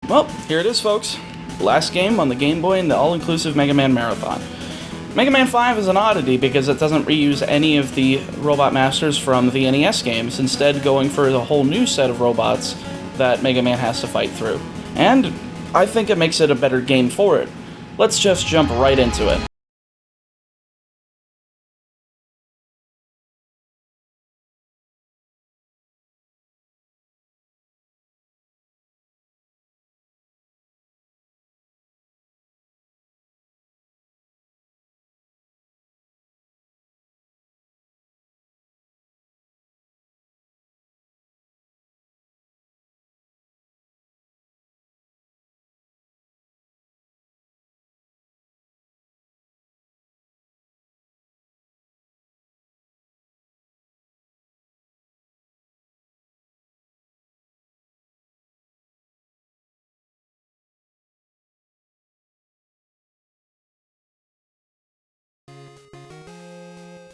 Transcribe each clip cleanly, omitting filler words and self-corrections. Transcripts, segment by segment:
Well, here it is, folks. Last game on the Game Boy in the all-inclusive Mega Man Marathon. Mega Man 5 is an oddity because it doesn't reuse any of the Robot Masters from the NES games, instead going for a whole new set of robots that Mega Man has to fight through. And I think it makes it a better game for it. Let's just jump right into it.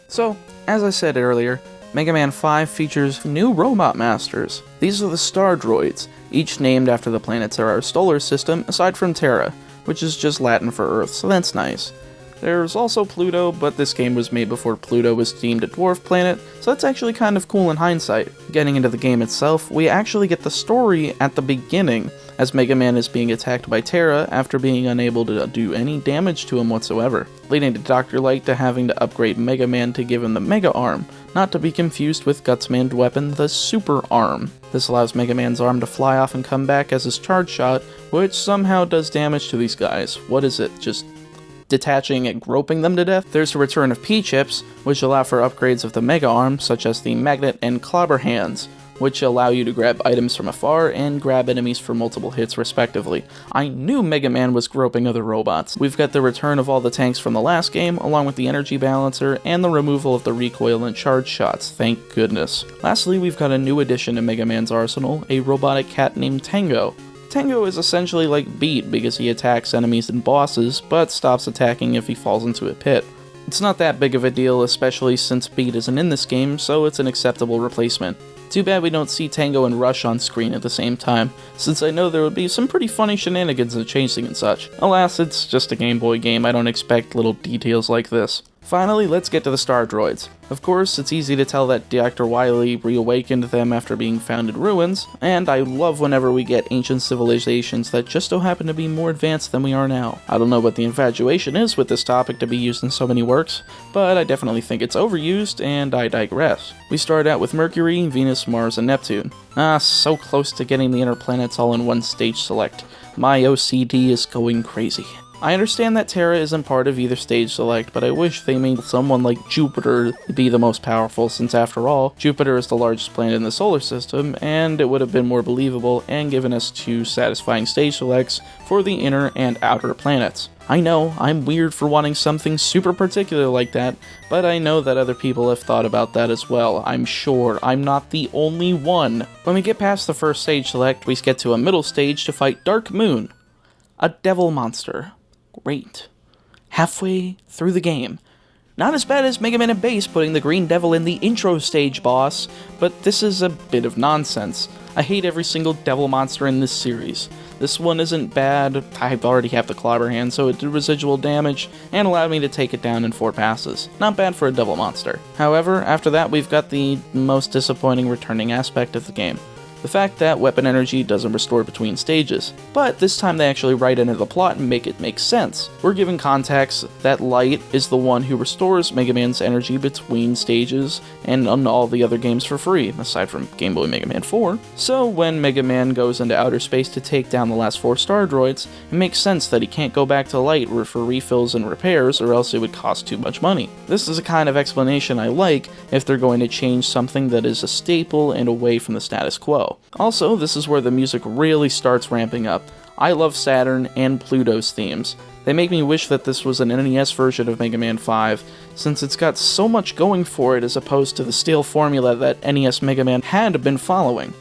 So, as I said earlier, Mega Man 5 features new Robot Masters. These are the Star Droids, each named after the planets of our solar system, aside from Terra, which is just Latin for Earth, so that's nice. There's also Pluto, but this game was made before Pluto was deemed a dwarf planet, so that's actually kind of cool in hindsight. Getting into the game itself, we actually get the story at the beginning, as Mega Man is being attacked by Terra after being unable to do any damage to him whatsoever, leading to Dr. Light to having to upgrade Mega Man to give him the Mega Arm, not to be confused with Gutsman's weapon, the Super Arm. This allows Mega Man's arm to fly off and come back as his charge shot, which somehow does damage to these guys. What is it, just detaching and groping them to death? There's the return of P-chips, which allow for upgrades of the Mega Arm, such as the Magnet and Clobber Hands, which allow you to grab items from afar and grab enemies for multiple hits respectively. I knew Mega Man was groping other robots. We've got the return of all the tanks from the last game, along with the energy balancer, and the removal of the recoil and charge shots, thank goodness. Lastly, we've got a new addition to Mega Man's arsenal, a robotic cat named Tango. Tango is essentially like Beat because he attacks enemies and bosses, but stops attacking if he falls into a pit. It's not that big of a deal, especially since Beat isn't in this game, so it's an acceptable replacement. Too bad we don't see Tango and Rush on screen at the same time, since I know there would be some pretty funny shenanigans in chasing and such. Alas, it's just a Game Boy game, I don't expect little details like this. Finally, let's get to the Star Droids. Of course, it's easy to tell that Dr. Wily reawakened them after being found in ruins, and I love whenever we get ancient civilizations that just so happen to be more advanced than we are now. I don't know what the infatuation is with this topic to be used in so many works, but I definitely think it's overused, and I digress. We start out with Mercury, Venus, Mars, and Neptune. So close to getting the inner planets all in one stage select. My OCD is going crazy. I understand that Terra isn't part of either stage select, but I wish they made someone like Jupiter be the most powerful, since after all, Jupiter is the largest planet in the solar system, and it would have been more believable and given us two satisfying stage selects for the inner and outer planets. I know, I'm weird for wanting something super particular like that, but I know that other people have thought about that as well. I'm sure I'm not the only one. When we get past the first stage select, we get to a middle stage to fight Dark Moon, a devil monster. Great. Halfway through the game. Not as bad as Mega Man and Bass putting the Green Devil in the intro stage boss, but this is a bit of nonsense. I hate every single devil monster in this series. This one isn't bad, I already have the Clobber Hand, so it did residual damage, and allowed me to take it down in 4 passes. Not bad for a devil monster. However, after that we've got the most disappointing returning aspect of the game. The fact that weapon energy doesn't restore between stages, but this time they actually write into the plot and make it make sense. We're given context that Light is the one who restores Mega Man's energy between stages and on all the other games for free, aside from Game Boy Mega Man 4. So when Mega Man goes into outer space to take down the last 4 Star Droids, it makes sense that he can't go back to Light for refills and repairs, or else it would cost too much money. This is a kind of explanation I like if they're going to change something that is a staple and away from the status quo. Also, this is where the music really starts ramping up. I love Saturn and Pluto's themes. They make me wish that this was an NES version of Mega Man 5, since it's got so much going for it as opposed to the stale formula that NES Mega Man had been following.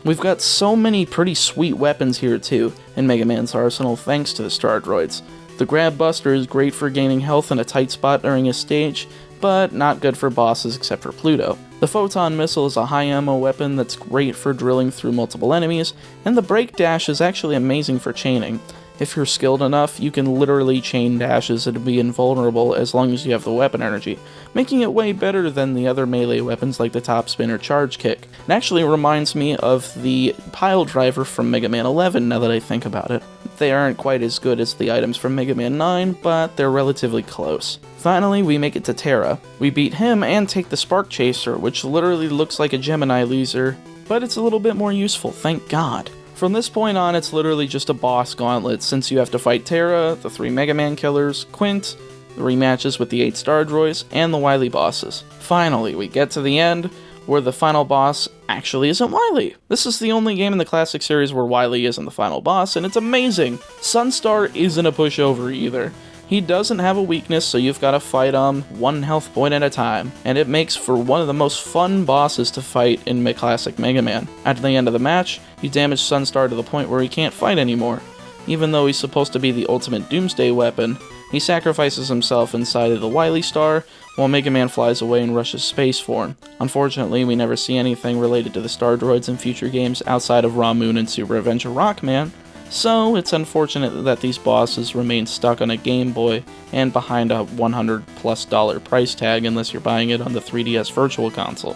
We've got so many pretty sweet weapons here too, in Mega Man's arsenal thanks to the Star Droids. The Grab Buster is great for gaining health in a tight spot during a stage, but not good for bosses except for Pluto. The Photon Missile is a high ammo weapon that's great for drilling through multiple enemies, and the Break Dash is actually amazing for chaining. If you're skilled enough, you can literally chain dashes and be invulnerable as long as you have the weapon energy, making it way better than the other melee weapons like the Top Spin or Charge Kick. It actually reminds me of the Pile Driver from Mega Man 11 now that I think about it. They aren't quite as good as the items from Mega Man 9, but they're relatively close. Finally, we make it to Terra. We beat him and take the Spark Chaser, which literally looks like a Gemini laser, but it's a little bit more useful, thank God. From this point on, it's literally just a boss gauntlet, since you have to fight Terra, the 3 Mega Man killers, Quint, the rematches with the 8 Star Droids, and the Wily bosses. Finally, we get to the end, where the final boss actually isn't Wily. This is the only game in the classic series where Wily isn't the final boss, and it's amazing! Sunstar isn't a pushover either. He doesn't have a weakness, so you've got to fight him 1 health point at a time, and it makes for one of the most fun bosses to fight in classic Mega Man. At the end of the match, you damage Sunstar to the point where he can't fight anymore. Even though he's supposed to be the ultimate Doomsday weapon, he sacrifices himself inside of the Wily Star, while Mega Man flies away and rushes space for him. Unfortunately, we never see anything related to the Star Droids in future games outside of Raw Moon and Super Adventure Rockman, so it's unfortunate that these bosses remain stuck on a Game Boy and behind a $100+ price tag unless you're buying it on the 3DS Virtual Console.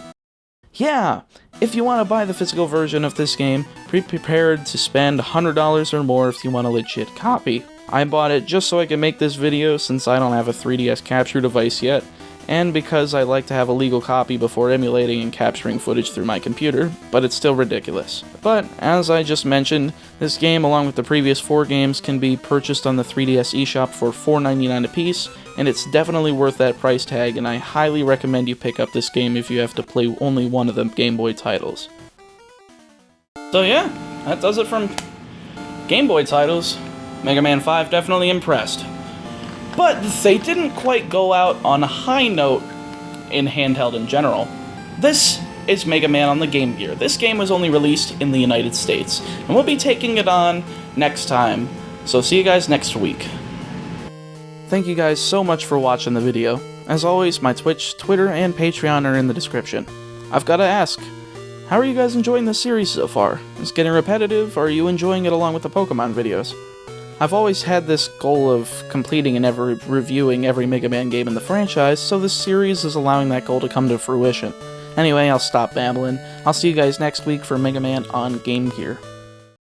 Yeah, if you want to buy the physical version of this game, be prepared to spend $100 or more if you want a legit copy. I bought it just so I could make this video since I don't have a 3DS capture device yet, and because I like to have a legal copy before emulating and capturing footage through my computer, but it's still ridiculous. But, as I just mentioned, this game along with the previous 4 games can be purchased on the 3DS eShop for $4.99 a piece, and it's definitely worth that price tag, and I highly recommend you pick up this game if you have to play only one of the Game Boy titles. So yeah, that does it from Game Boy titles. Mega Man 5 definitely impressed. But they didn't quite go out on a high note in handheld in general. This is Mega Man on the Game Gear. This game was only released in the United States, and we'll be taking it on next time. So see you guys next week. Thank you guys so much for watching the video. As always, my Twitch, Twitter, and Patreon are in the description. I've gotta ask, how are you guys enjoying this series so far? Is it getting repetitive, or are you enjoying it along with the Pokemon videos? I've always had this goal of completing and reviewing every Mega Man game in the franchise, so this series is allowing that goal to come to fruition. Anyway, I'll stop babbling. I'll see you guys next week for Mega Man on Game Gear.